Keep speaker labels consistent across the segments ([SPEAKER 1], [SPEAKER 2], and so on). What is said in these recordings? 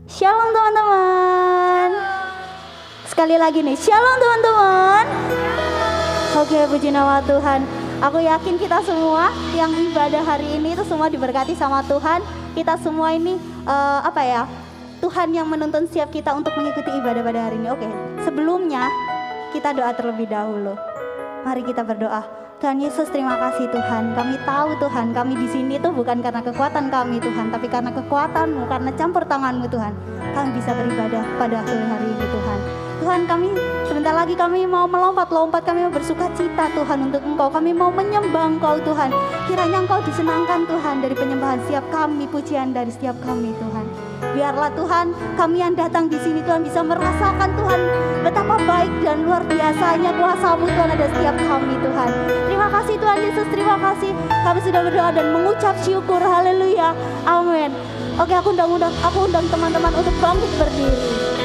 [SPEAKER 1] Shalom teman-teman. Sekali lagi nih, shalom teman-teman. Oke, puji nama Tuhan. Aku yakin kita semua yang ibadah hari ini itu semua diberkati sama Tuhan. Kita semua ini Tuhan yang menuntun setiap kita untuk mengikuti ibadah pada hari ini. Oke, sebelumnya kita doa terlebih dahulu. Mari kita berdoa. Tuhan Yesus, terima kasih Tuhan. Kami tahu Tuhan, kami di sini tuh bukan karena kekuatan kami Tuhan, tapi karena kekuatan-Mu, karena campur tangan-Mu Tuhan. Kami bisa beribadah pada sore hari ini Tuhan. Tuhan, kami sebentar lagi kami mau melompat-lompat, kami mau bersuka cita Tuhan untuk Engkau. Kami mau menyembah Engkau Tuhan. Kiranya Engkau disenangkan Tuhan dari penyembahan setiap kami, pujian dari setiap kami Tuhan. Biarlah Tuhan, kami yang datang di sini Tuhan bisa merasakan Tuhan betapa baik dan luar biasanya kuasa-Mu Tuhan ada setiap kami Tuhan. Terima kasih Tuhan Yesus, terima kasih. Kami sudah berdoa dan mengucap syukur. Haleluya. Amin. Oke, aku undang teman-teman untuk bangkit berdiri.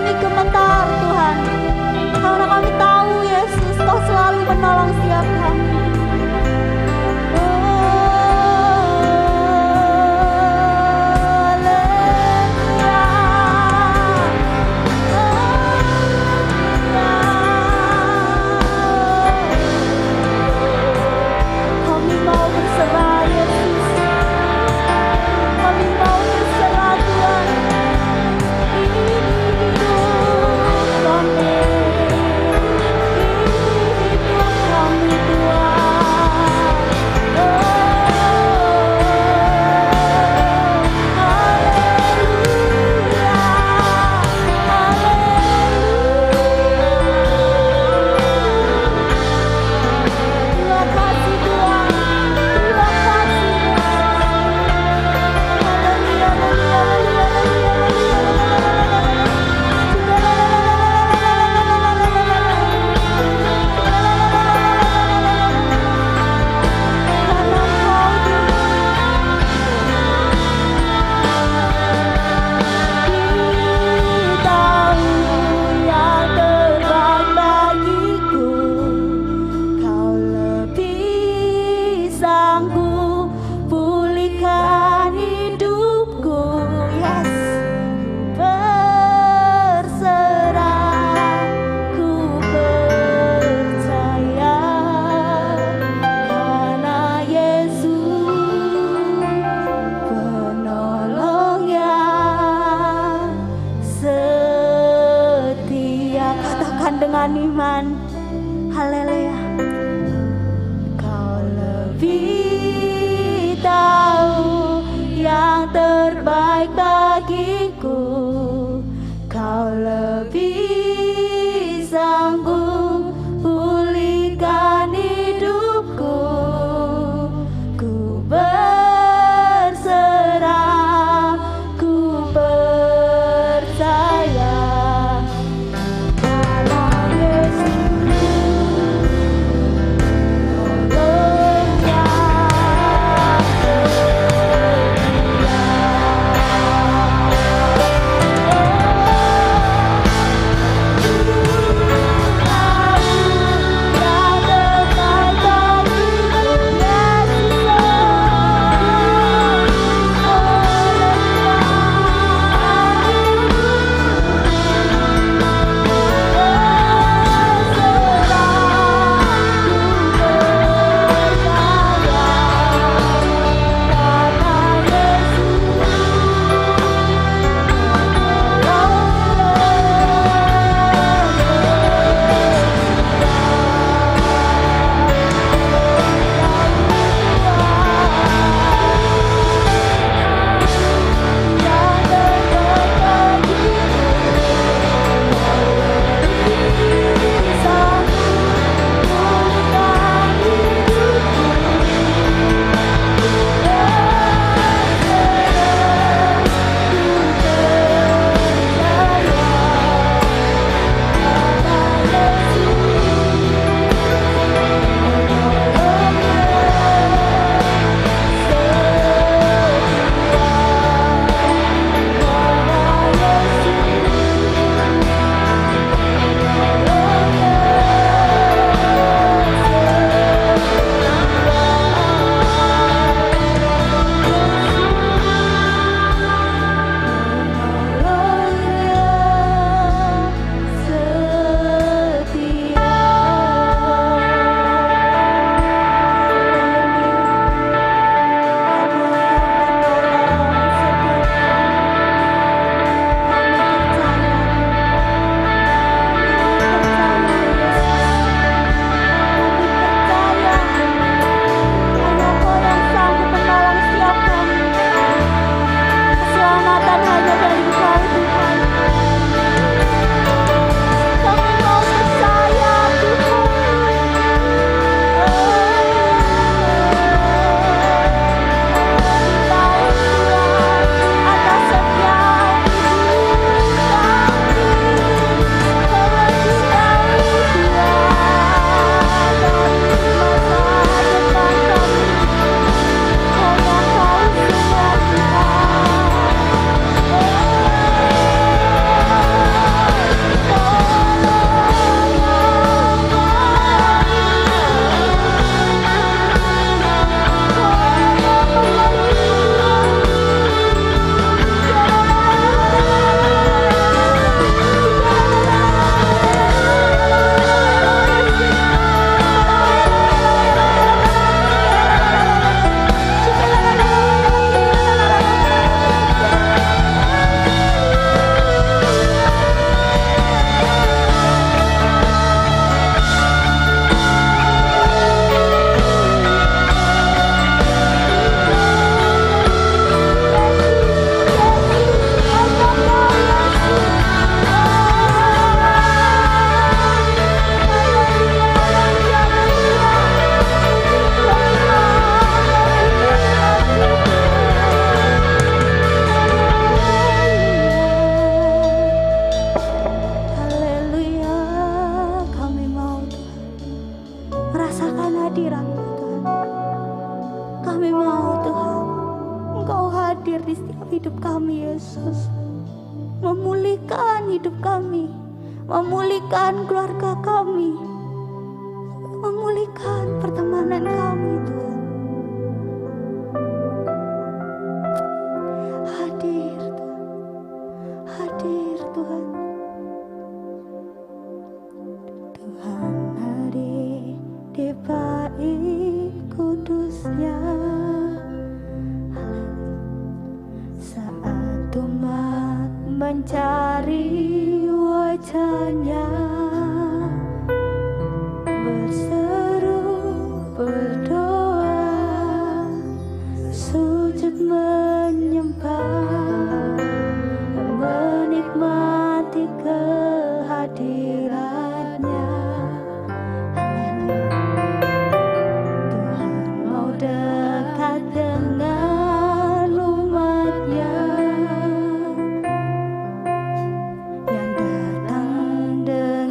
[SPEAKER 1] kami gemetar Tuhan, karena kami tahu Yesus Kau selalu menolong setiap kami. Dengan iman, haleluya. Kau lebih tahu yang terbaik bagiku, Kau lebih sanggup pulihkan hidupku. Ku berserah, ku percaya. hadir di setiap hidup kami Yesus. Memulihkan hidup kami, memulihkan keluarga kami, memulihkan pertemanan kami Tuhan. Hadir Tuhan, hadir Tuhan. Tuhan hadir di bait kudusnya saat umat mencari wajahnya, berseru, berdoa, sujud menyembah, menikmati kehadirannya. Tuhan mau dekat dengan umatnya yang datang dengan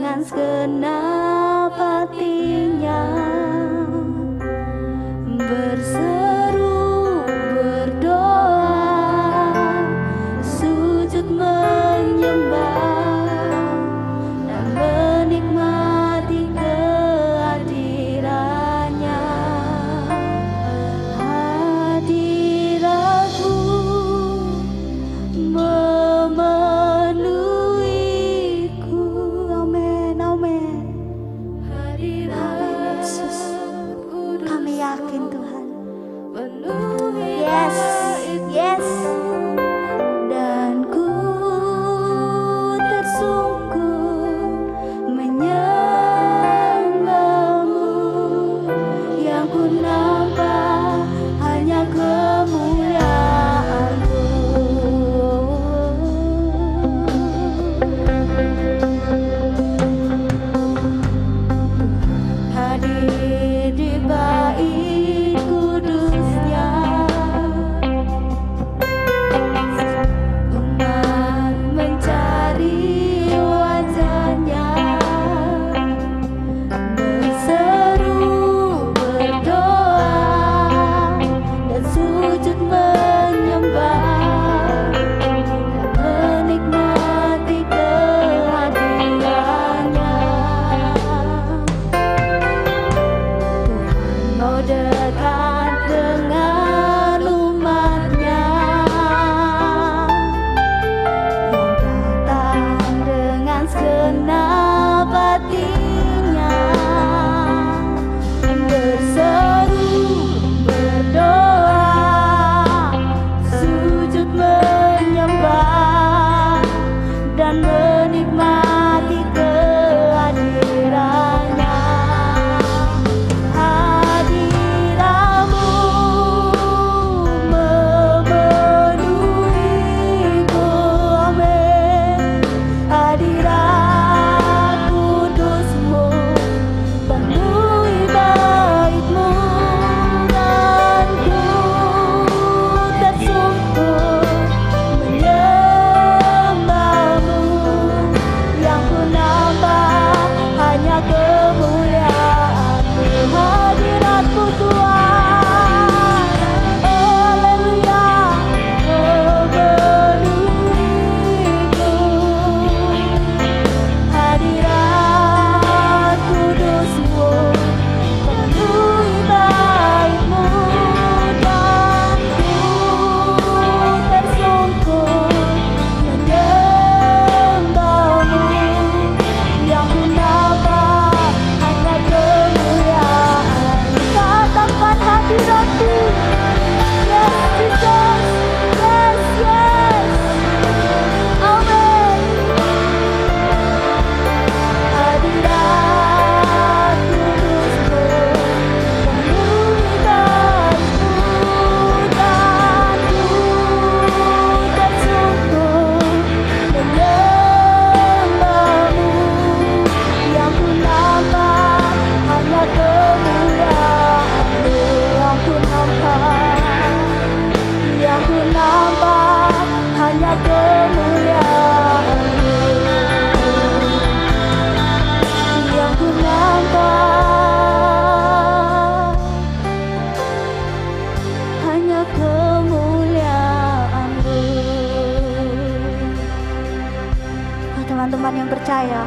[SPEAKER 1] Tuhan yang percaya,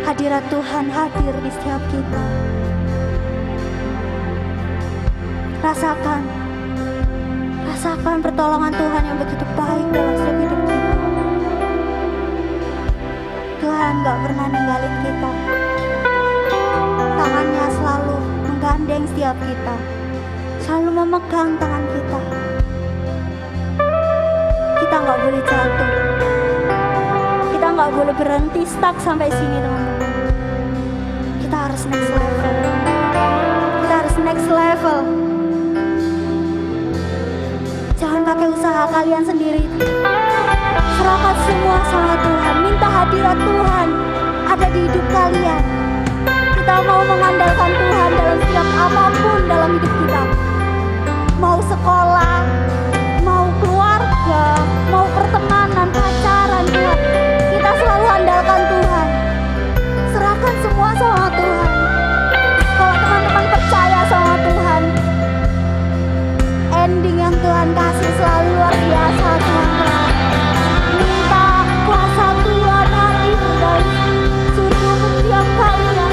[SPEAKER 1] hadirat Tuhan hadir di setiap kita. Rasakan pertolongan Tuhan yang begitu baik dalam setiap hidup kita. Tuhan gak pernah ninggalin kita. Tangannya selalu menggandeng setiap kita, selalu memegang tangan kita. Kita gak boleh jatuh, kita gak boleh berhenti stuck sampai sini teman-teman. Kita harus next level. Kita harus next level. Jangan pakai usaha kalian sendiri. Serahkan semua sama Tuhan. Minta hadirat Tuhan ada di hidup kalian. Kita mau mengandalkan Tuhan dalam setiap apapun dalam hidup kita. Mau sekolah, mau keluarga, mau pertemanan, pacaran, Tuhan. Kita selalu andalkan Tuhan. Serahkan semua sama Tuhan. Kalau teman-teman percaya sama Tuhan, ending yang Tuhan kasih selalu luar biasa, teman-teman. Minta kuasa Tuhan hadir dari surga setiap kalian.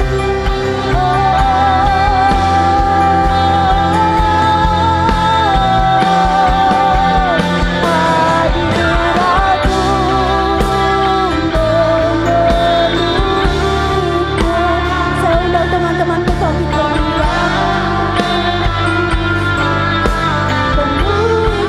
[SPEAKER 1] Saya undang teman-teman ke bangkit berdiri.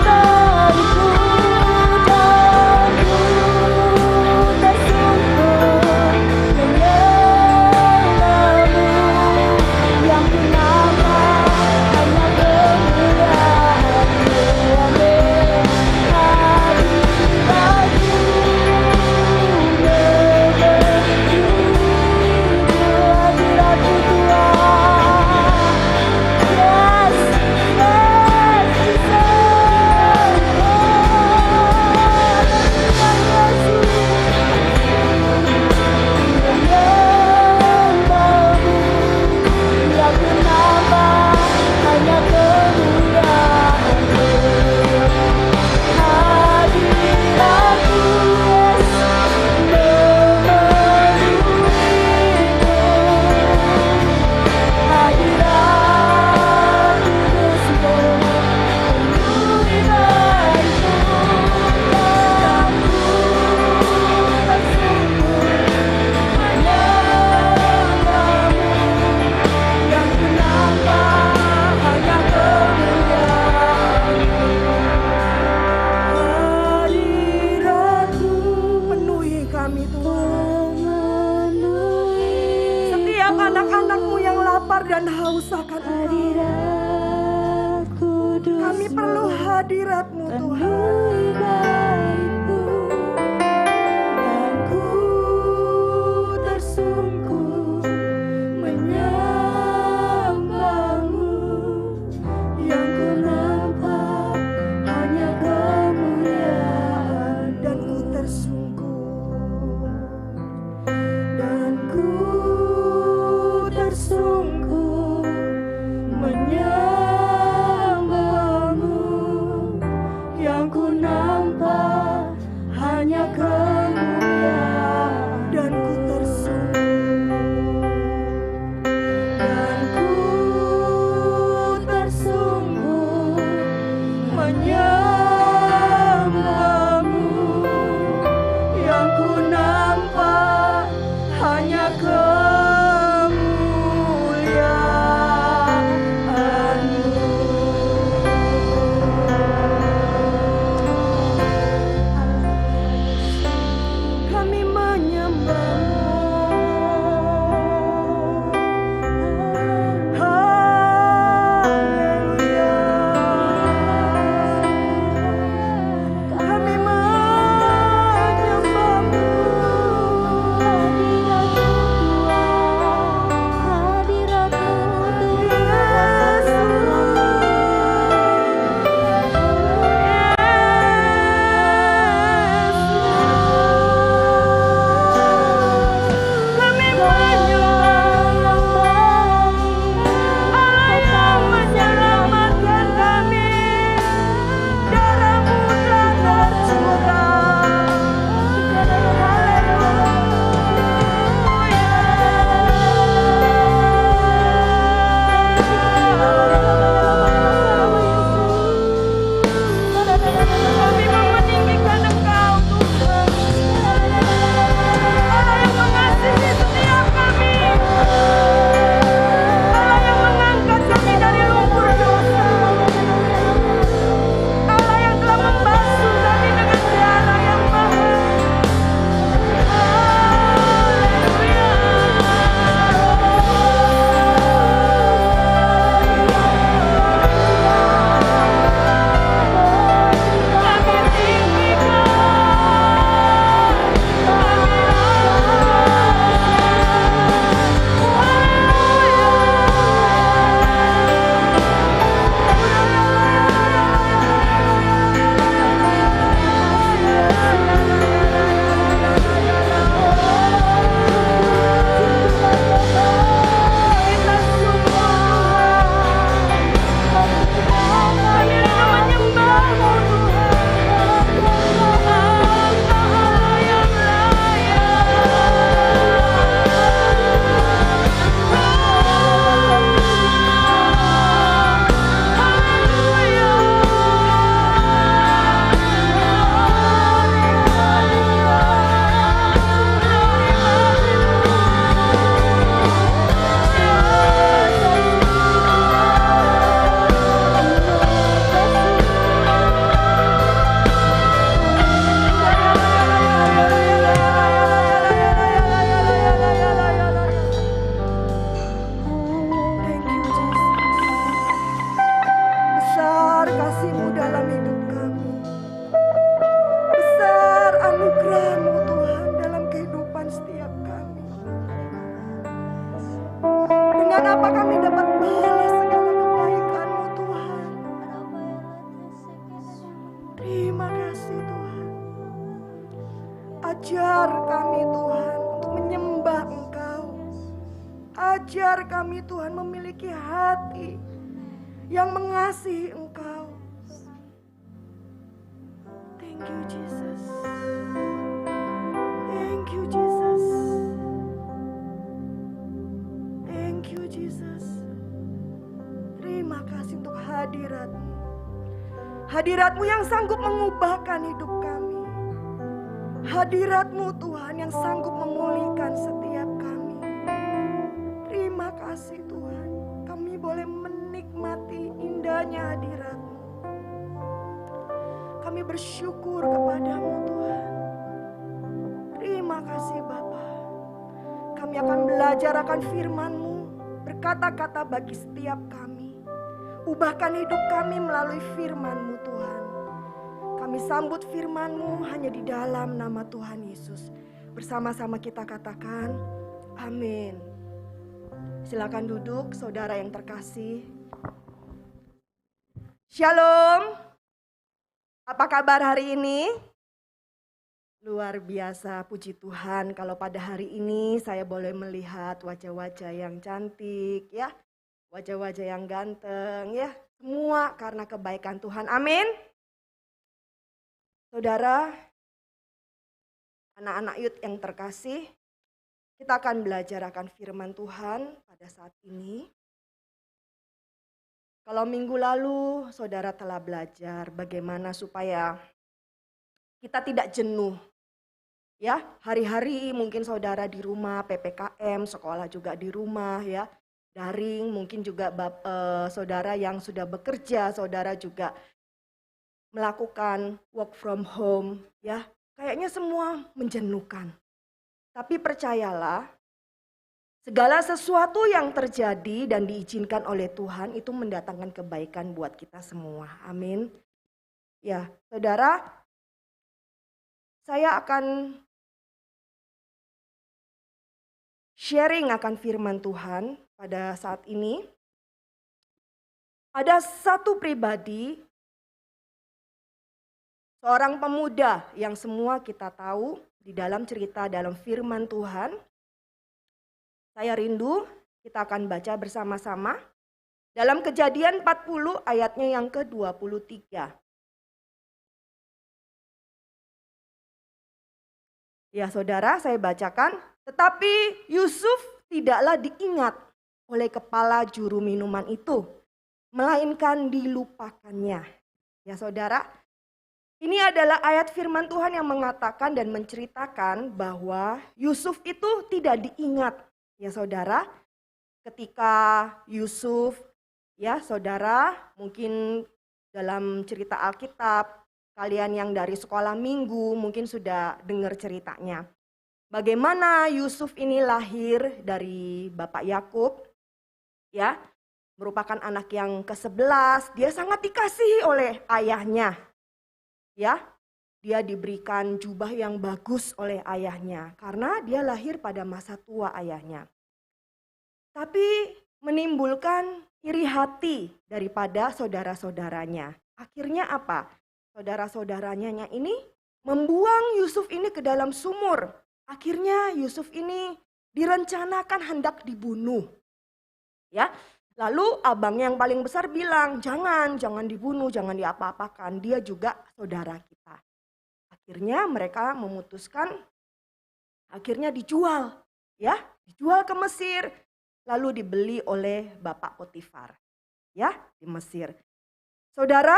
[SPEAKER 2] Dan haus akan Engkau. Kami perlu hadirat-Mu Tuhan. Dan ku tersungkur menyembah-Mu, yang ku nampak hanya kemuliaan. Dan ku tersungkur, dan ku tersungkur menyembah-Mu, yang ku nampak hanya kemuliaan. Dan ku tersungkur, dan ku tersungkur menyembah-Mu, yang ku nampak hanya kemuliaan-Mu. Ajar kami Tuhan untuk menyembah Engkau. Ajar kami Tuhan memiliki hati yang mengasihi Engkau. Thank you Jesus. Thank you Jesus. Thank you Jesus. Terima kasih untuk hadirat-Mu. Hadirat-Mu yang sanggup mengubahkan hidup kami. Hadirat-Mu Tuhan yang sanggup memulihkan setiap kami. Terima kasih Tuhan. Kami boleh menikmati indahnya hadirat-Mu. Kami bersyukur kepadamu Tuhan. Terima kasih Bapa. Kami akan belajar akan firman-Mu, berkata-kata bagi setiap kami. Ubahkan hidup kami melalui firman-Mu Tuhan. Kami sambut firman-Mu hanya di dalam nama Tuhan Yesus. Bersama-sama kita katakan, amin. Silakan duduk saudara yang terkasih. Shalom. Apa kabar hari ini? Luar biasa, puji Tuhan kalau pada hari ini saya boleh melihat wajah-wajah yang cantik ya. Wajah-wajah yang ganteng ya. Semua karena kebaikan Tuhan. Amin. Saudara, anak-anak Yud yang terkasih, kita akan belajar akan firman Tuhan pada saat ini. Kalau minggu lalu saudara telah belajar bagaimana supaya kita tidak jenuh. Ya, hari-hari mungkin saudara di rumah PPKM, sekolah juga di rumah ya. Daring, mungkin juga saudara yang sudah bekerja, saudara juga melakukan work from home ya. Kayaknya semua menjenuhkan. Tapi percayalah, segala sesuatu yang terjadi dan diizinkan oleh Tuhan itu mendatangkan kebaikan buat kita semua. Amin. Ya, saudara, saya akan sharing akan firman Tuhan pada saat ini. Ada satu pribadi, seorang pemuda yang semua kita tahu di dalam cerita dalam firman Tuhan. Saya rindu kita akan baca bersama-sama dalam Kejadian 40 ayatnya yang ke-23. Ya saudara, saya bacakan. Tetapi Yusuf tidaklah diingat oleh kepala juru minuman itu, melainkan dilupakannya. Ya saudara, ini adalah ayat firman Tuhan yang mengatakan dan menceritakan bahwa Yusuf itu tidak diingat. Ya saudara, ketika Yusuf, ya saudara, mungkin dalam cerita Alkitab, kalian yang dari sekolah minggu mungkin sudah dengar ceritanya. Bagaimana Yusuf ini lahir dari Bapak Yakub, ya, merupakan anak yang ke-11, dia sangat dikasihi oleh ayahnya. Ya, dia diberikan jubah yang bagus oleh ayahnya karena dia lahir pada masa tua ayahnya. Tapi menimbulkan iri hati daripada saudara-saudaranya. Akhirnya apa? Saudara-saudaranya ini membuang Yusuf ini ke dalam sumur. Akhirnya Yusuf ini direncanakan hendak dibunuh. Ya, lalu abang yang paling besar bilang, jangan dibunuh, jangan diapa-apakan. Dia juga saudara kita. Akhirnya mereka memutuskan, akhirnya dijual, ya, dijual ke Mesir, lalu dibeli oleh Bapak Potifar, ya, di Mesir. Saudara,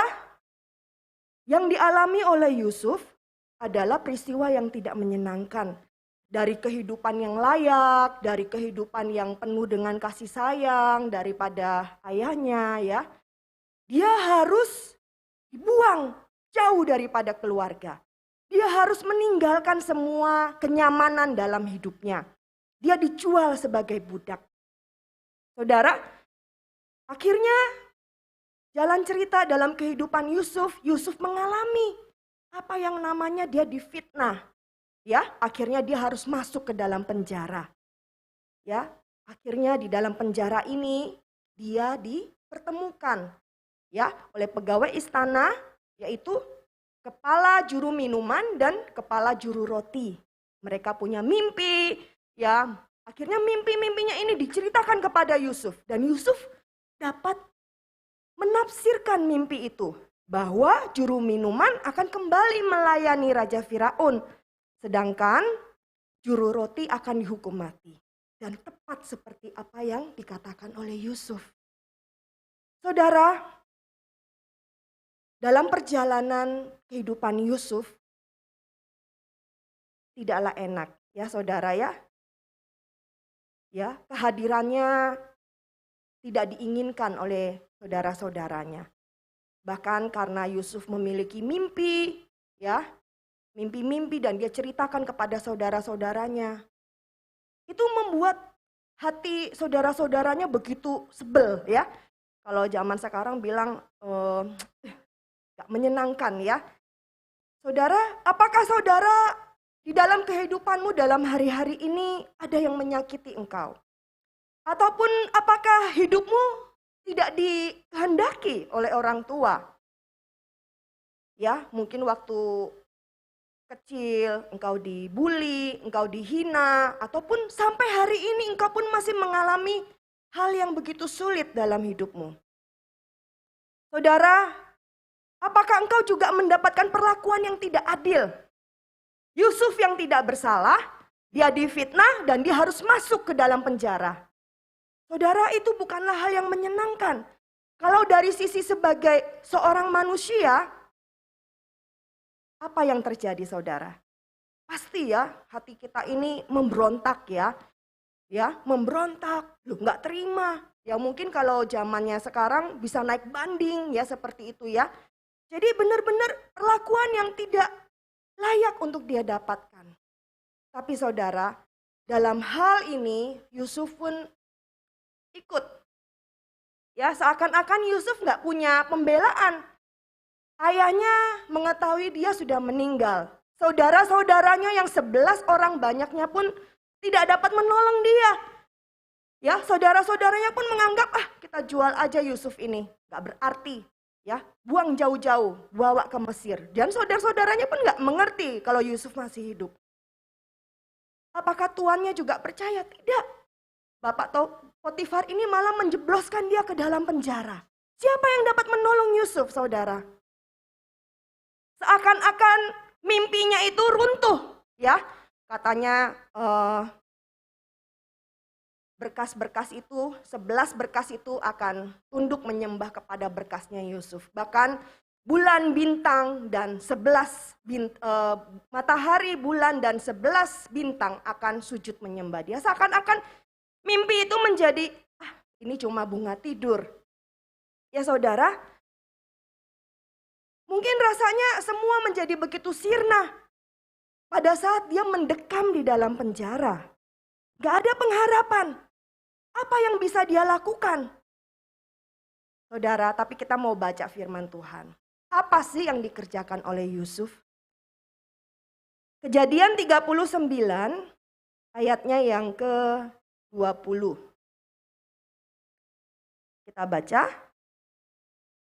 [SPEAKER 2] yang dialami oleh Yusuf adalah peristiwa yang tidak menyenangkan. Dari kehidupan yang layak, dari kehidupan yang penuh dengan kasih sayang daripada ayahnya, ya. Dia harus dibuang jauh daripada keluarga. Dia harus meninggalkan semua kenyamanan dalam hidupnya. Dia dijual sebagai budak. Saudara, akhirnya jalan cerita dalam kehidupan Yusuf mengalami apa yang namanya dia difitnah. Ya, akhirnya dia harus masuk ke dalam penjara. Ya, akhirnya di dalam penjara ini dia dipertemukan ya oleh pegawai istana, yaitu kepala juru minuman dan kepala juru roti. Mereka punya mimpi, ya. Akhirnya mimpi-mimpinya ini diceritakan kepada Yusuf dan Yusuf dapat menafsirkan mimpi itu bahwa juru minuman akan kembali melayani Raja Firaun, sedangkan juru roti akan dihukum mati. Dan tepat seperti apa yang dikatakan oleh Yusuf. Saudara, dalam perjalanan kehidupan Yusuf tidaklah enak, ya saudara ya. Ya, kehadirannya tidak diinginkan oleh saudara-saudaranya. Bahkan karena Yusuf memiliki mimpi, ya, mimpi-mimpi dan dia ceritakan kepada saudara-saudaranya. Itu membuat hati saudara-saudaranya begitu sebel, ya. Kalau zaman sekarang bilang gak menyenangkan, ya. Saudara, apakah saudara di dalam kehidupanmu dalam hari-hari ini ada yang menyakiti engkau? Ataupun apakah hidupmu tidak dikehendaki oleh orang tua? Ya, mungkin waktu kecil engkau dibully, engkau dihina, ataupun sampai hari ini engkau pun masih mengalami hal yang begitu sulit dalam hidupmu. Saudara, apakah engkau juga mendapatkan perlakuan yang tidak adil? Yusuf yang tidak bersalah, dia difitnah dan dia harus masuk ke dalam penjara. Saudara, itu bukanlah hal yang menyenangkan. Kalau dari sisi sebagai seorang manusia, apa yang terjadi saudara? Pasti ya hati kita ini memberontak ya. Ya, memberontak, lu nggak terima. Ya mungkin kalau zamannya sekarang bisa naik banding ya seperti itu ya. Jadi benar-benar perlakuan yang tidak layak untuk dia dapatkan. Tapi saudara, dalam hal ini Yusuf pun ikut. Ya, seakan-akan Yusuf nggak punya pembelaan. Ayahnya mengetahui dia sudah meninggal. Saudara-saudaranya yang 11 orang banyaknya pun tidak dapat menolong dia. Ya, saudara-saudaranya pun menganggap kita jual aja Yusuf ini, nggak berarti. Ya, buang jauh-jauh, bawa ke Mesir. Dan saudara-saudaranya pun nggak mengerti kalau Yusuf masih hidup. Apakah tuannya juga percaya? Tidak. Bapak Potifar ini malah menjebloskan dia ke dalam penjara. Siapa yang dapat menolong Yusuf, saudara? Seakan-akan mimpinya itu runtuh, ya. Katanya berkas-berkas itu, 11 berkas itu akan tunduk menyembah kepada berkasnya Yusuf. Bahkan bulan, bintang, dan 11 matahari, bulan, dan 11 bintang akan sujud menyembah dia. Seakan-akan mimpi itu menjadi, ini cuma bunga tidur. Ya saudara, mungkin rasanya semua menjadi begitu sirna pada saat dia mendekam di dalam penjara. Gak ada pengharapan. Apa yang bisa dia lakukan? Saudara, tapi kita mau baca firman Tuhan. Apa sih yang dikerjakan oleh Yusuf? Kejadian 39 ayatnya yang ke-20. Kita baca.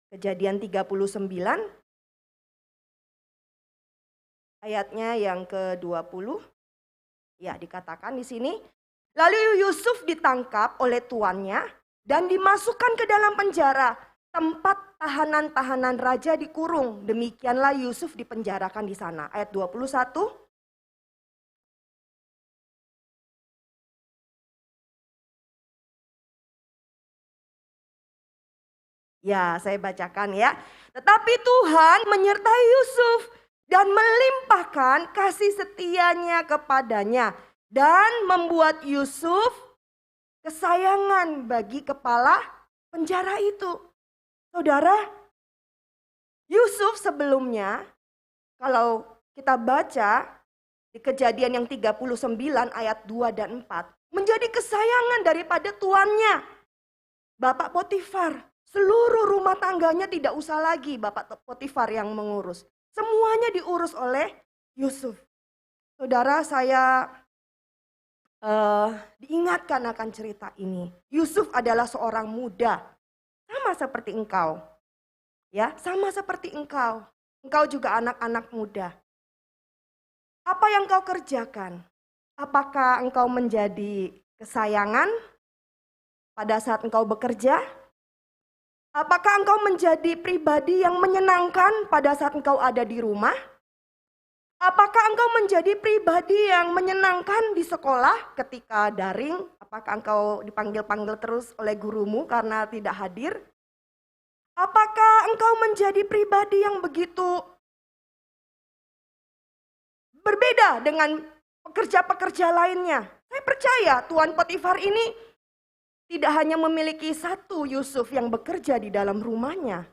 [SPEAKER 2] Kejadian 39 ayatnya yang ke-20. Ya, dikatakan di sini, lalu Yusuf ditangkap oleh tuannya dan dimasukkan ke dalam penjara, tempat tahanan-tahanan raja dikurung. Demikianlah Yusuf dipenjarakan di sana. Ayat 21. Ya, saya bacakan ya. Tetapi Tuhan menyertai Yusuf dan melimpahkan kasih setianya kepadanya dan membuat Yusuf kesayangan bagi kepala penjara itu. Saudara, Yusuf sebelumnya, kalau kita baca di Kejadian yang 39 ayat 2 dan 4, menjadi kesayangan daripada tuannya, Bapak Potifar. Seluruh rumah tangganya tidak usah lagi Bapak Potifar yang mengurus. Semuanya diurus oleh Yusuf. Saudara, saya diingatkan akan cerita ini. Yusuf adalah seorang muda, sama seperti engkau. Ya, sama seperti engkau. Engkau juga anak-anak muda. Apa yang kau kerjakan? Apakah engkau menjadi kesayangan pada saat engkau bekerja? Apakah engkau menjadi pribadi yang menyenangkan pada saat engkau ada di rumah? Apakah engkau menjadi pribadi yang menyenangkan di sekolah ketika daring? Apakah engkau dipanggil-panggil terus oleh gurumu karena tidak hadir? Apakah engkau menjadi pribadi yang begitu berbeda dengan pekerja-pekerja lainnya? Saya percaya Tuan Potifar ini tidak hanya memiliki satu Yusuf yang bekerja di dalam rumahnya.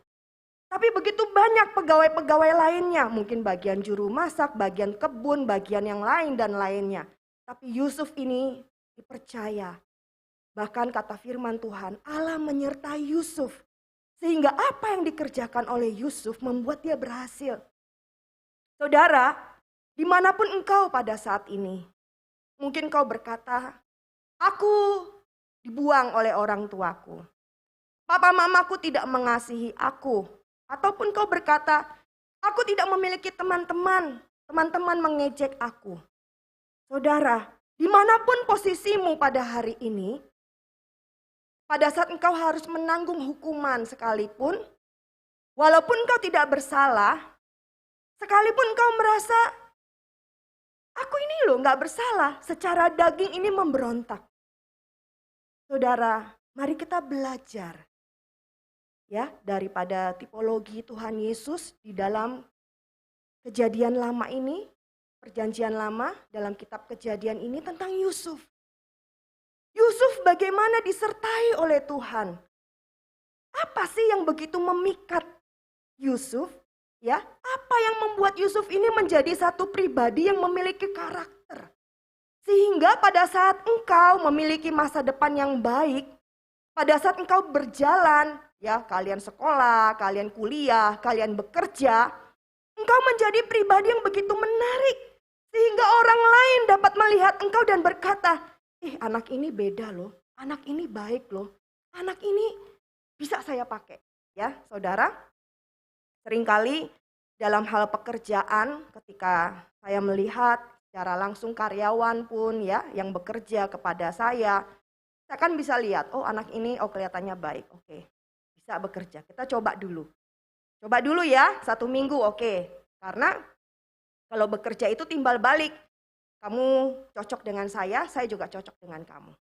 [SPEAKER 2] Tapi begitu banyak pegawai-pegawai lainnya, mungkin bagian juru masak, bagian kebun, bagian yang lain dan lainnya. Tapi Yusuf ini dipercaya. Bahkan kata firman Tuhan, Allah menyertai Yusuf. Sehingga apa yang dikerjakan oleh Yusuf membuat dia berhasil. Saudara, dimanapun engkau pada saat ini, mungkin kau berkata, aku dibuang oleh orang tuaku. Papa mamaku tidak mengasihi aku. Ataupun kau berkata, aku tidak memiliki teman-teman. Teman-teman mengejek aku. Saudara, dimanapun posisimu pada hari ini, pada saat engkau harus menanggung hukuman sekalipun, walaupun engkau tidak bersalah, sekalipun engkau merasa, aku ini loh gak bersalah, secara daging ini memberontak. Saudara, mari kita belajar. Ya, daripada tipologi Tuhan Yesus di dalam Kejadian Lama ini, Perjanjian Lama dalam kitab Kejadian ini tentang Yusuf. Yusuf bagaimana disertai oleh Tuhan? Apa sih yang begitu memikat Yusuf? Ya, apa yang membuat Yusuf ini menjadi satu pribadi yang memiliki karakter? Sehingga pada saat engkau memiliki masa depan yang baik, pada saat engkau berjalan, ya, kalian sekolah, kalian kuliah, kalian bekerja, engkau menjadi pribadi yang begitu menarik. Sehingga orang lain dapat melihat engkau dan berkata, anak ini beda loh, anak ini baik loh, anak ini bisa saya pakai. Ya, saudara, seringkali dalam hal pekerjaan ketika saya melihat secara langsung karyawan pun ya yang bekerja kepada saya kan bisa lihat, oh anak ini kelihatannya baik, oke. Bisa bekerja, kita coba dulu. Coba dulu ya, 1 minggu oke. Karena kalau bekerja itu timbal balik. Kamu cocok dengan saya juga cocok dengan kamu.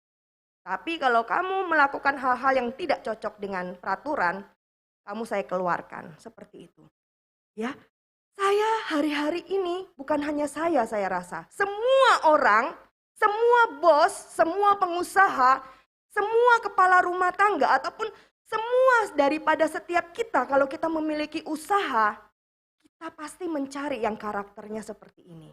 [SPEAKER 2] Tapi kalau kamu melakukan hal-hal yang tidak cocok dengan peraturan, kamu saya keluarkan, seperti itu. Ya, saya hari-hari ini, bukan hanya saya rasa. Semua orang, semua bos, semua pengusaha, semua kepala rumah tangga ataupun semua daripada setiap kita kalau kita memiliki usaha, kita pasti mencari yang karakternya seperti ini.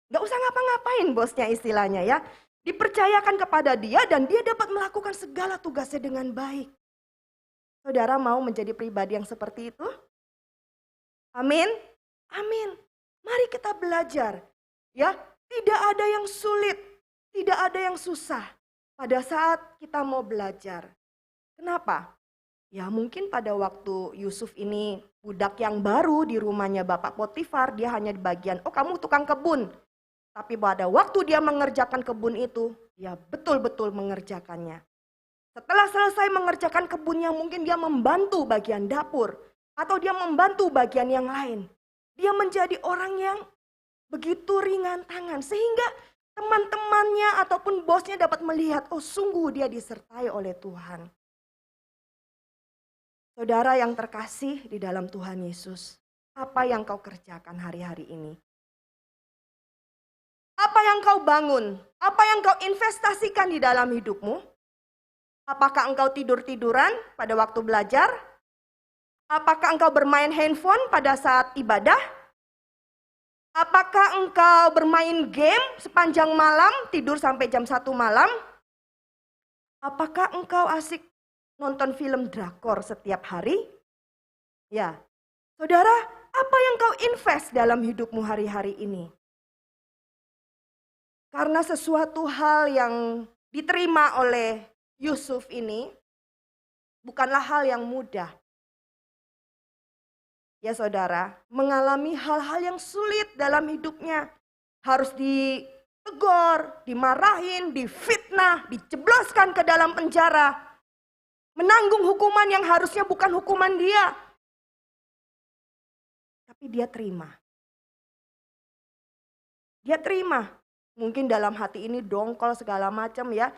[SPEAKER 2] Gak usah ngapa-ngapain bosnya istilahnya ya. Dipercayakan kepada dia dan dia dapat melakukan segala tugasnya dengan baik. Saudara mau menjadi pribadi yang seperti itu? Amin? Amin. Mari kita belajar. Ya, tidak ada yang sulit, tidak ada yang susah pada saat kita mau belajar. Kenapa? Ya mungkin pada waktu Yusuf ini budak yang baru di rumahnya Bapak Potifar, dia hanya di bagian, oh kamu tukang kebun. Tapi pada waktu dia mengerjakan kebun itu, dia betul-betul mengerjakannya. Setelah selesai mengerjakan kebunnya, mungkin dia membantu bagian dapur. Atau dia membantu bagian yang lain. Dia menjadi orang yang begitu ringan tangan. Sehingga teman-temannya ataupun bosnya dapat melihat, oh sungguh dia disertai oleh Tuhan. Saudara yang terkasih di dalam Tuhan Yesus, apa yang kau kerjakan hari-hari ini? Apa yang kau bangun? Apa yang kau investasikan di dalam hidupmu? Apakah engkau tidur-tiduran pada waktu belajar? Apakah engkau bermain handphone pada saat ibadah? Apakah engkau bermain game sepanjang malam, tidur sampai jam 1 malam? Apakah engkau asik nonton film drakor setiap hari? Ya, saudara, apa yang kau invest dalam hidupmu hari-hari ini? Karena sesuatu hal yang diterima oleh Yusuf ini bukanlah hal yang mudah. Ya saudara, mengalami hal-hal yang sulit dalam hidupnya. harus ditegur, dimarahin, difitnah, dijebloskan ke dalam penjara. Menanggung hukuman yang harusnya bukan hukuman dia. Tapi dia terima. Dia terima. Mungkin dalam hati ini dongkol segala macam ya.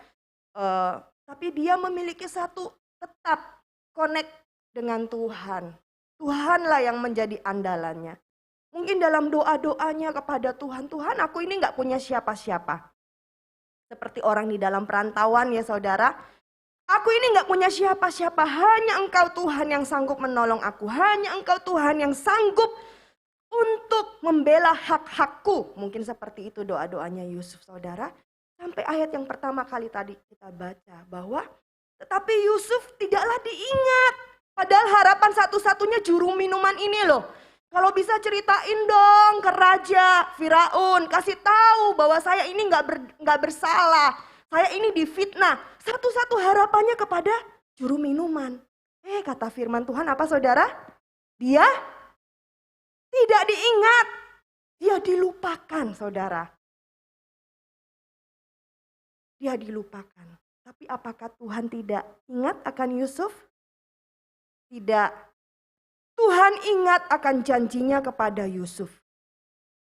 [SPEAKER 2] Tapi dia memiliki satu, tetap connect dengan Tuhan. Tuhanlah yang menjadi andalannya. Mungkin dalam doa-doanya kepada Tuhan, Tuhan aku ini gak punya siapa-siapa. Seperti orang di dalam perantauan ya saudara. Aku ini gak punya siapa-siapa, hanya Engkau Tuhan yang sanggup menolong aku. Hanya Engkau Tuhan yang sanggup untuk membela hak-hakku. Mungkin seperti itu doa-doanya Yusuf saudara. Sampai ayat yang pertama kali tadi kita baca bahwa tetapi Yusuf tidaklah diingat. Padahal harapan satu-satunya juru minuman ini loh. Kalau bisa ceritain dong ke Raja Firaun. Kasih tahu bahwa saya ini gak bersalah. Saya ini difitnah. Satu-satu harapannya kepada juru minuman. Kata firman Tuhan apa saudara? Dia tidak diingat. Dia dilupakan saudara. Dia dilupakan. Tapi apakah Tuhan tidak ingat akan Yusuf? Tidak. Tuhan ingat akan janjinya kepada Yusuf.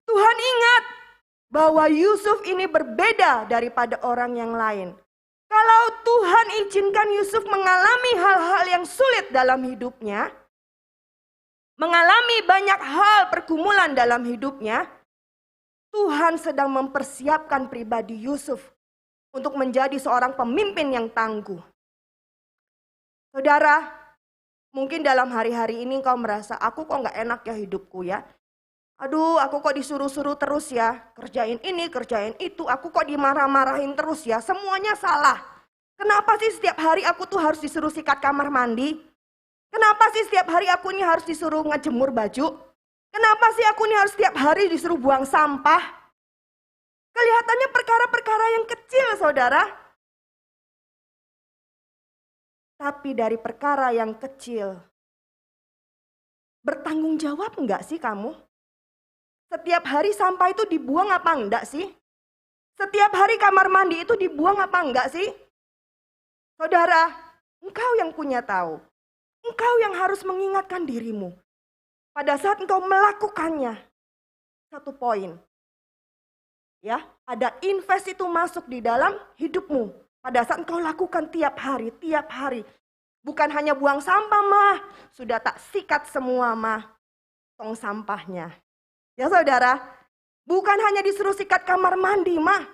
[SPEAKER 2] Tuhan ingat bahwa Yusuf ini berbeda daripada orang yang lain. Kalau Tuhan izinkan Yusuf mengalami hal-hal yang sulit dalam hidupnya, mengalami banyak hal pergumulan dalam hidupnya, Tuhan sedang mempersiapkan pribadi Yusuf untuk menjadi seorang pemimpin yang tangguh. Saudara, mungkin dalam hari-hari ini kau merasa, aku kok gak enak ya hidupku ya. Aduh, aku kok disuruh-suruh terus ya. Kerjain ini, kerjain itu. Aku kok dimarah-marahin terus ya. Semuanya salah. Kenapa sih setiap hari aku tuh harus disuruh sikat kamar mandi? Kenapa sih setiap hari aku ini harus disuruh ngejemur baju? Kenapa sih aku ini harus setiap hari disuruh buang sampah? Kelihatannya perkara-perkara yang kecil, saudara. Tapi dari perkara yang kecil, bertanggung jawab enggak sih kamu? Setiap hari sampah itu dibuang apa enggak sih? Setiap hari kamar mandi itu dibuang apa enggak sih? Saudara, engkau yang punya tahu. Engkau yang harus mengingatkan dirimu. Pada saat engkau melakukannya, satu poin. Ya, ada invest itu masuk di dalam hidupmu. Pada saat engkau lakukan tiap hari. Bukan hanya buang sampah mah, sudah tak sikat semua mah tong sampahnya. Ya saudara, bukan hanya disuruh sikat kamar mandi mah,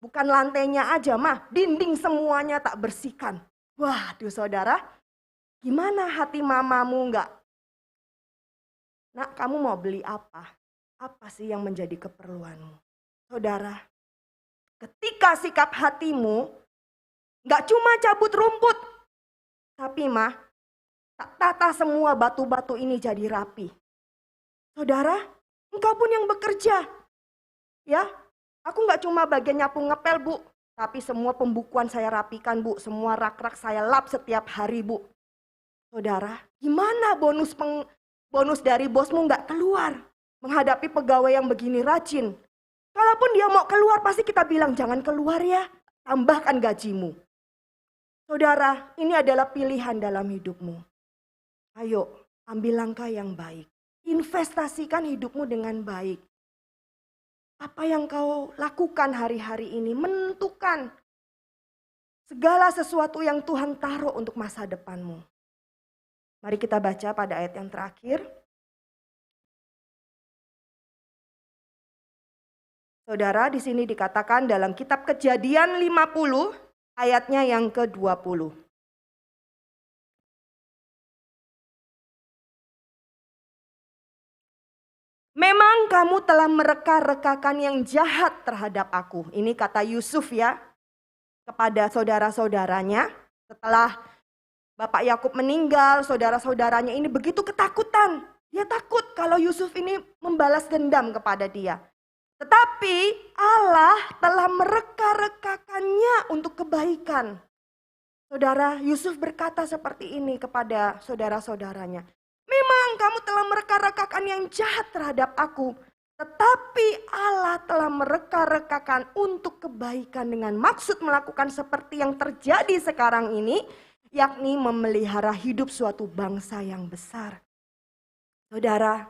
[SPEAKER 2] bukan lantainya aja mah, dinding semuanya tak bersihkan. Waduh saudara, gimana hati mamamu enggak? Nak, kamu mau beli apa? Apa sih yang menjadi keperluanmu? Saudara, ketika sikap hatimu enggak cuma cabut rumput, tapi mah tak tata semua batu-batu ini jadi rapi. Saudara, engkau pun yang bekerja. Ya, aku enggak cuma bagian nyapu ngepel, Bu. Tapi semua pembukuan saya rapikan, Bu. Semua rak-rak saya lap setiap hari, Bu. Saudara, gimana bonus dari bosmu enggak keluar? Menghadapi pegawai yang begini rajin. Kalaupun dia mau keluar, pasti kita bilang, jangan keluar ya. Tambahkan gajimu. Saudara, ini adalah pilihan dalam hidupmu. Ayo, ambil langkah yang baik. Investasikan hidupmu dengan baik. Apa yang kau lakukan hari-hari ini menentukan segala sesuatu yang Tuhan taruh untuk masa depanmu. Mari kita baca pada ayat yang terakhir. Saudara, di sini dikatakan dalam kitab Kejadian 50 ayatnya yang ke-20. Memang kamu telah mereka-rekakan yang jahat terhadap aku. Ini kata Yusuf ya kepada saudara-saudaranya. Setelah Bapak Yakub meninggal, saudara-saudaranya ini begitu ketakutan. Dia takut kalau Yusuf ini membalas dendam kepada dia. Tetapi Allah telah mereka-rekakannya untuk kebaikan. Saudara, Yusuf berkata seperti ini kepada saudara-saudaranya. Memang kamu telah mereka-rekakan yang jahat terhadap aku. Tetapi Allah telah mereka-rekakan untuk kebaikan dengan maksud melakukan seperti yang terjadi sekarang ini, yakni memelihara hidup suatu bangsa yang besar. Saudara,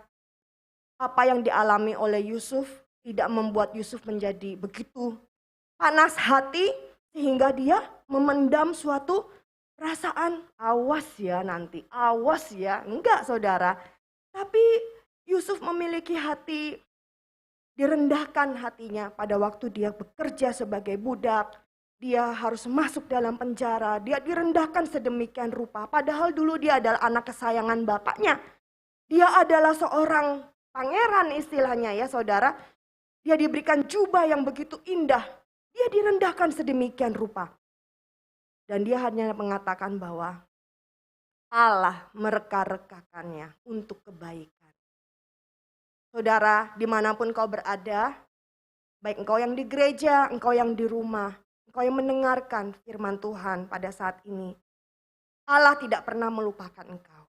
[SPEAKER 2] apa yang dialami oleh Yusuf tidak membuat Yusuf menjadi begitu panas hati sehingga dia memendam suatu perasaan, awas ya nanti, awas ya. Enggak saudara, tapi Yusuf memiliki hati, direndahkan hatinya pada waktu dia bekerja sebagai budak. Dia harus masuk dalam penjara, dia direndahkan sedemikian rupa. Padahal dulu dia adalah anak kesayangan bapaknya. Dia adalah seorang pangeran istilahnya ya saudara. Dia diberikan jubah yang begitu indah. Dia direndahkan sedemikian rupa. Dan dia hanya mengatakan bahwa Allah mereka-rekakannya untuk kebaikan. Saudara, dimanapun kau berada, baik engkau yang di gereja, engkau yang di rumah, engkau yang mendengarkan firman Tuhan pada saat ini, Allah tidak pernah melupakan engkau.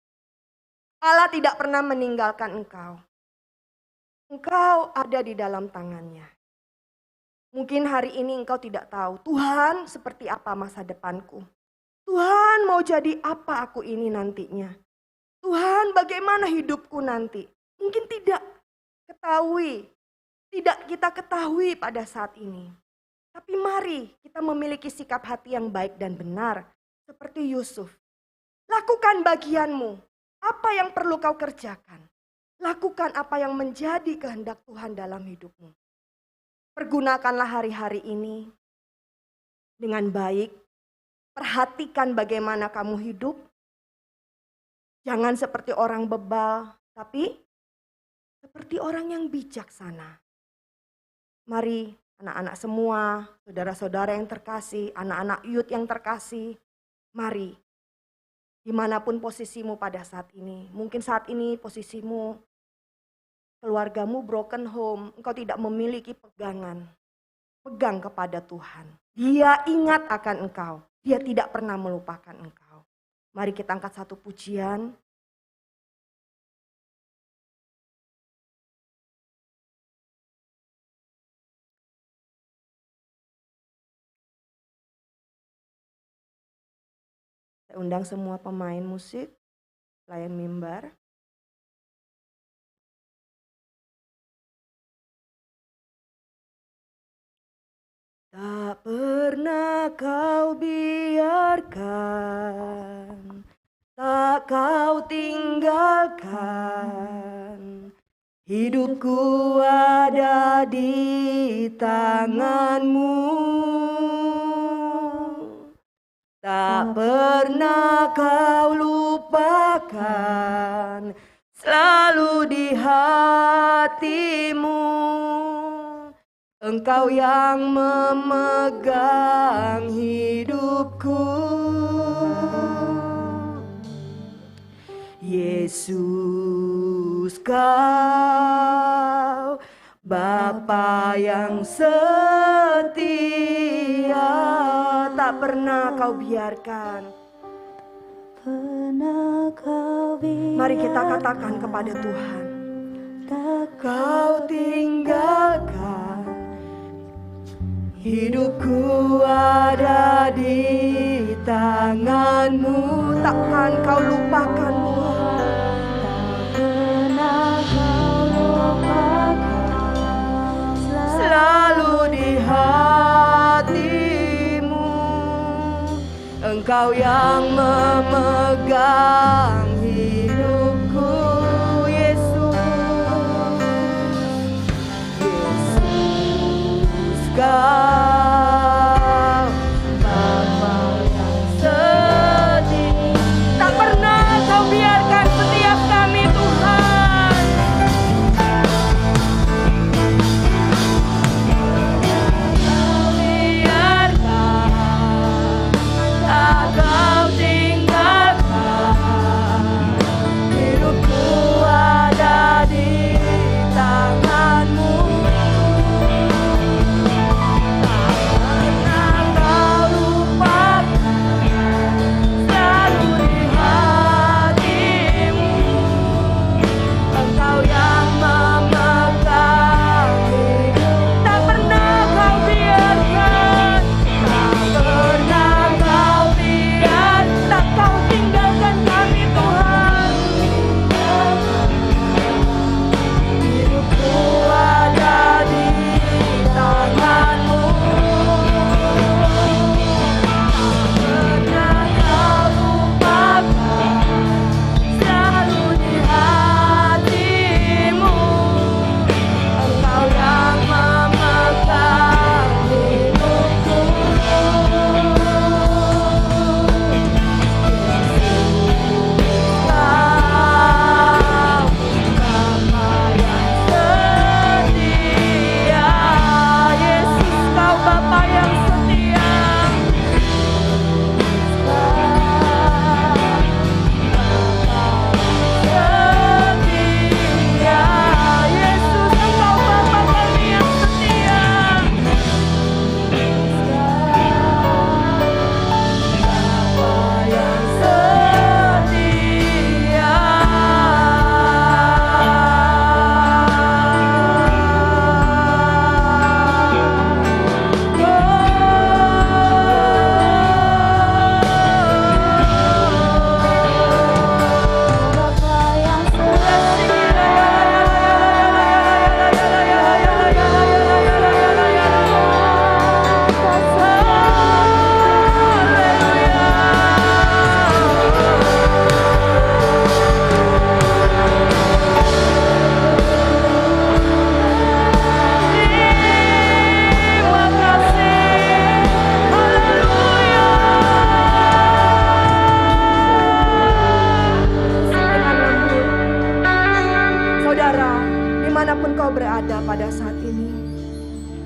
[SPEAKER 2] Allah tidak pernah meninggalkan engkau. Engkau ada di dalam tangannya. Mungkin hari ini engkau tidak tahu, Tuhan seperti apa masa depanku. Tuhan mau jadi apa aku ini nantinya. Tuhan bagaimana hidupku nanti. Mungkin tidak kita ketahui pada saat ini. Tapi mari kita memiliki sikap hati yang baik dan benar. Seperti Yusuf. Lakukan bagianmu. Apa yang perlu kau kerjakan. Lakukan apa yang menjadi kehendak Tuhan dalam hidupmu. Pergunakanlah hari-hari ini dengan baik. Perhatikan bagaimana kamu hidup. Jangan seperti orang bebal, tapi seperti orang yang bijaksana. Mari anak-anak semua, saudara-saudara yang terkasih, anak-anak youth yang terkasih, mari. Dimanapun posisimu pada saat ini, mungkin saat ini posisimu, keluargamu broken home, engkau tidak memiliki pegangan. Pegang kepada Tuhan. Dia ingat akan engkau. Dia tidak pernah melupakan engkau. Mari kita angkat satu pujian. Saya undang semua pemain musik, pelayan mimbar. Tak pernah kau biarkan, tak kau tinggalkan. Hidupku ada di tanganmu. Tak pernah kau lupakan, selalu di hatimu. Engkau yang memegang hidupku. Yesus, kau Bapa yang setia, tak pernah kau biarkan. Mari kita katakan kepada Tuhan, tak kau tinggalkan. Hidupku ada di tanganmu. Takkan kau lupakan Tuhan. Selalu di hatimu. Engkau yang memegang hidupku. Yesus, Yesus, kau Bapa yang setia. Tak pernah kau biarkan setiap kami Tuhan. Kau biarkan, tak kau tinggalkan.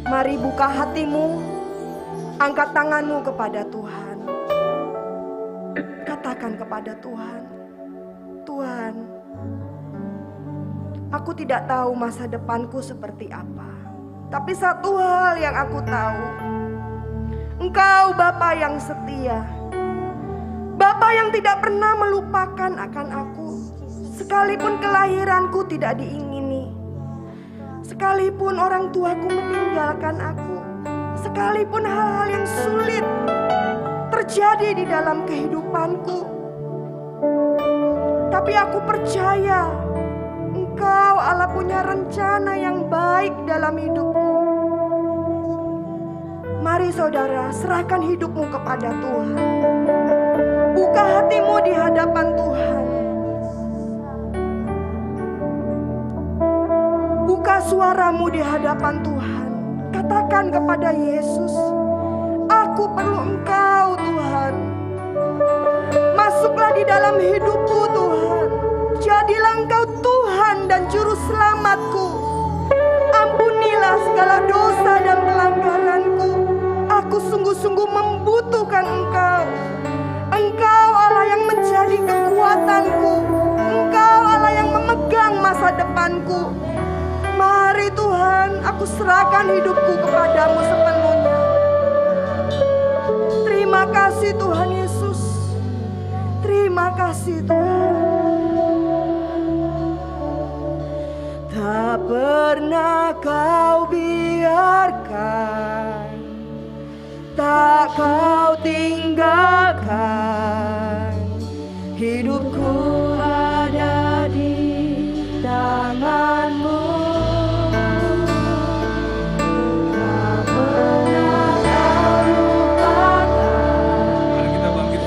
[SPEAKER 2] Mari buka hatimu, angkat tanganmu kepada Tuhan. Katakan kepada Tuhan, Tuhan, aku tidak tahu masa depanku seperti apa. Tapi satu hal yang aku tahu, Engkau Bapa yang setia, Bapa yang tidak pernah melupakan akan aku. Sekalipun kelahiranku tidak diingini, sekalipun orang tuaku meninggalkan aku, sekalipun hal-hal yang sulit terjadi di dalam kehidupanku, tapi aku percaya Engkau Allah punya rencana yang baik dalam hidupku. Mari saudara, serahkan hidupmu kepada Tuhan. Buka hatimu di hadapan Tuhan. Buka suaramu di hadapan Tuhan. Katakan kepada Yesus, aku perlu Engkau Tuhan. Masuklah di dalam hidupku Tuhan. Jadilah Engkau Tuhan dan Juru Selamatku. Ampunilah segala dosa dan pelanggaranku. Aku sungguh-sungguh membutuhkan Engkau. Engkau Allah yang menjadi kekuatanku. Engkau Allah yang memegang masa depanku. Mari Tuhan, aku serahkan hidupku kepadamu sepenuhnya. Terima kasih Tuhan Yesus. Terima kasih Tuhan. Tak pernah Kau biarkan, tak Kau tinggalkan. Hidupku ada di tangan-Mu. Tak pernah Kau lupakan.
[SPEAKER 3] Mari kita bangkit.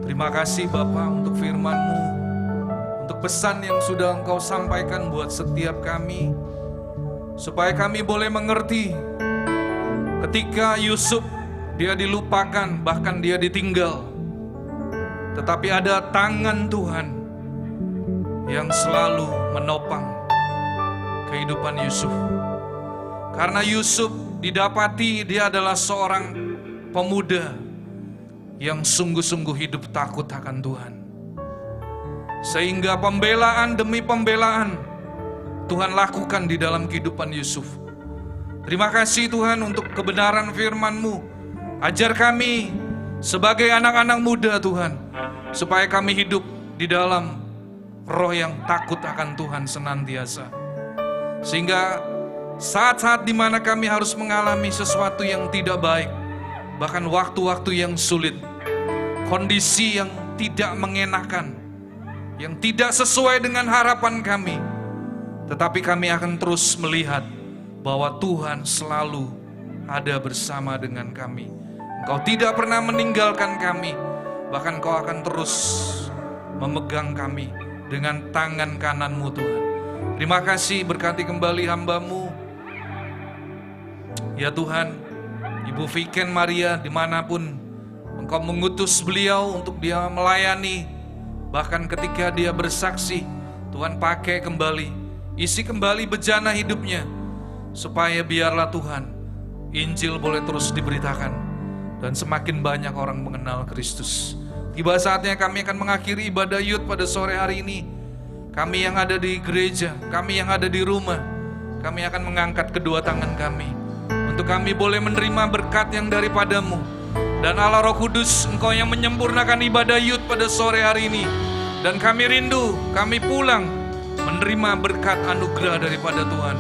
[SPEAKER 3] Terima kasih Bapa untuk firman-Mu, untuk pesan yang sudah Engkau sampaikan buat setiap kami, supaya kami boleh mengerti ketika Yusuf dia dilupakan, bahkan dia ditinggal, tetapi ada tangan Tuhan yang selalu menopang kehidupan Yusuf. Karena Yusuf didapati dia adalah seorang pemuda yang sungguh-sungguh hidup takut akan Tuhan. Sehingga pembelaan demi pembelaan Tuhan lakukan di dalam kehidupan Yusuf. Terima kasih Tuhan untuk kebenaran firman-Mu. Ajar kami sebagai anak-anak muda Tuhan, supaya kami hidup di dalam roh yang takut akan Tuhan senantiasa. Sehingga saat-saat di mana kami harus mengalami sesuatu yang tidak baik, bahkan waktu-waktu yang sulit, kondisi yang tidak mengenakan, yang tidak sesuai dengan harapan kami, tetapi kami akan terus melihat bahwa Tuhan selalu ada bersama dengan kami. Engkau tidak pernah meninggalkan kami, bahkan Engkau akan terus memegang kami dengan tangan kanan-Mu Tuhan. Terima kasih, berkati kembali hamba-Mu. Ya Tuhan, Ibu Viken Maria dimanapun Engkau mengutus beliau untuk dia melayani, bahkan ketika dia bersaksi Tuhan pakai kembali, isi kembali bejana hidupnya, supaya biarlah Tuhan, Injil boleh terus diberitakan, dan semakin banyak orang mengenal Kristus. Tiba saatnya kami akan mengakhiri ibadah Youth pada sore hari ini. Kami yang ada di gereja, kami yang ada di rumah, kami akan mengangkat kedua tangan kami, untuk kami boleh menerima berkat yang daripadamu. Dan Allah Roh Kudus, Engkau yang menyempurnakan ibadah Youth pada sore hari ini. Dan kami rindu, kami pulang menerima berkat anugerah daripada Tuhan.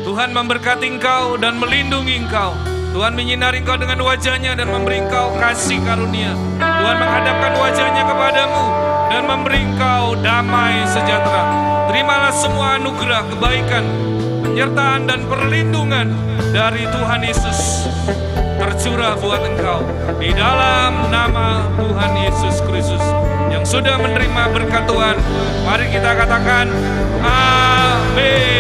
[SPEAKER 3] Tuhan memberkati engkau dan melindungi engkau. Tuhan menyinari engkau dengan wajahnya dan memberi engkau kasih karunia. Tuhan menghadapkan wajahnya kepadamu dan memberi engkau damai sejahtera. Terimalah semua anugerah, kebaikan, penyertaan dan perlindungan dari Tuhan Yesus tercurah buat engkau di dalam nama Tuhan Yesus Kristus. Yang sudah menerima berkat Tuhan, mari kita katakan amin.